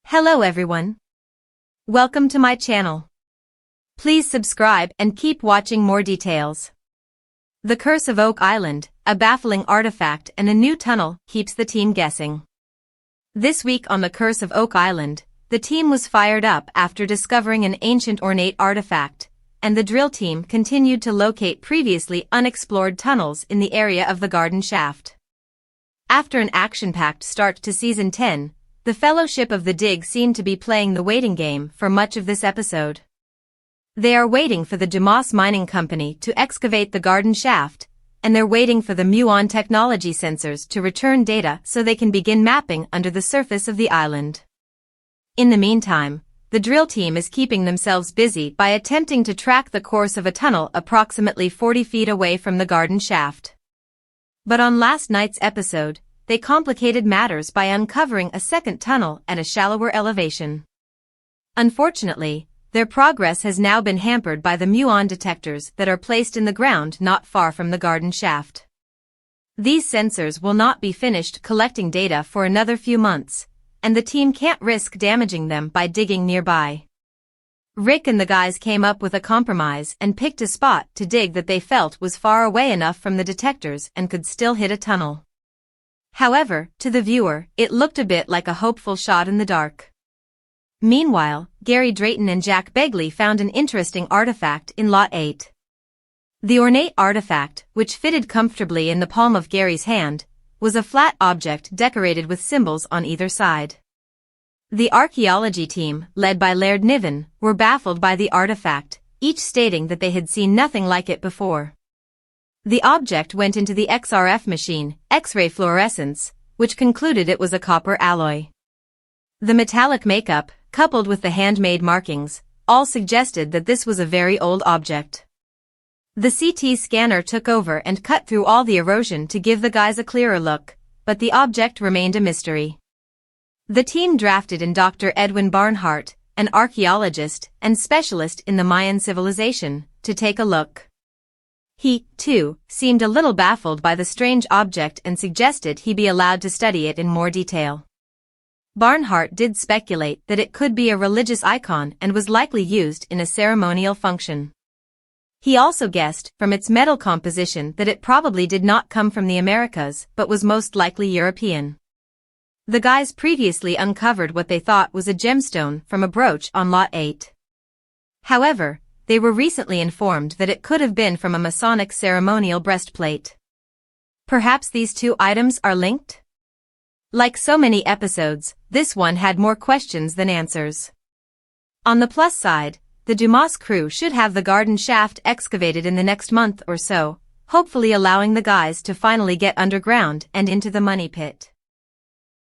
Hello everyone. Welcome to my channel. Please subscribe and keep watching more details. The Curse of Oak Island, a baffling artifact and a new tunnel, keeps the team guessing. This week on The Curse of Oak Island, the team was fired up after discovering an ancient ornate artifact, and the drill team continued to locate previously unexplored tunnels in the area of the garden shaft. After an action-packed start to Season 10, the Fellowship of the Dig seemed to be playing the waiting game for much of this episode. They are waiting for the Dumas Mining Company to excavate the garden shaft, and they're waiting for the muon technology sensors to return data so they can begin mapping under the surface of the island. In the meantime, the drill team is keeping themselves busy by attempting to track the course of a tunnel approximately 40 feet away from the garden shaft. But on last night's episode, they complicated matters by uncovering a second tunnel at a shallower elevation. Unfortunately, their progress has now been hampered by the muon detectors that are placed in the ground not far from the garden shaft. These sensors will not be finished collecting data for another few months, and the team can't risk damaging them by digging nearby. Rick and the guys came up with a compromise and picked a spot to dig that they felt was far away enough from the detectors and could still hit a tunnel. However, to the viewer, it looked a bit like a hopeful shot in the dark. Meanwhile, Gary Drayton and Jack Begley found an interesting artifact in Lot 8. The ornate artifact, which fitted comfortably in the palm of Gary's hand, was a flat object decorated with symbols on either side. The archaeology team, led by Laird Niven, were baffled by the artifact, each stating that they had seen nothing like it before. The object went into the XRF machine, X-ray fluorescence, which concluded it was a copper alloy. The metallic makeup, coupled with the handmade markings, all suggested that this was a very old object. The CT scanner took over and cut through all the erosion to give the guys a clearer look, but the object remained a mystery. The team drafted in Dr. Edwin Barnhart, an archaeologist and specialist in the Mayan civilization, to take a look. He, too, seemed a little baffled by the strange object and suggested he be allowed to study it in more detail. Barnhart did speculate that it could be a religious icon and was likely used in a ceremonial function. He also guessed, from its metal composition, that it probably did not come from the Americas but was most likely European. The guys previously uncovered what they thought was a gemstone from a brooch on Lot 8. However, they were recently informed that it could have been from a Masonic ceremonial breastplate. Perhaps these two items are linked? Like so many episodes, this one had more questions than answers. On the plus side, the Dumas crew should have the garden shaft excavated in the next month or so, hopefully allowing the guys to finally get underground and into the money pit.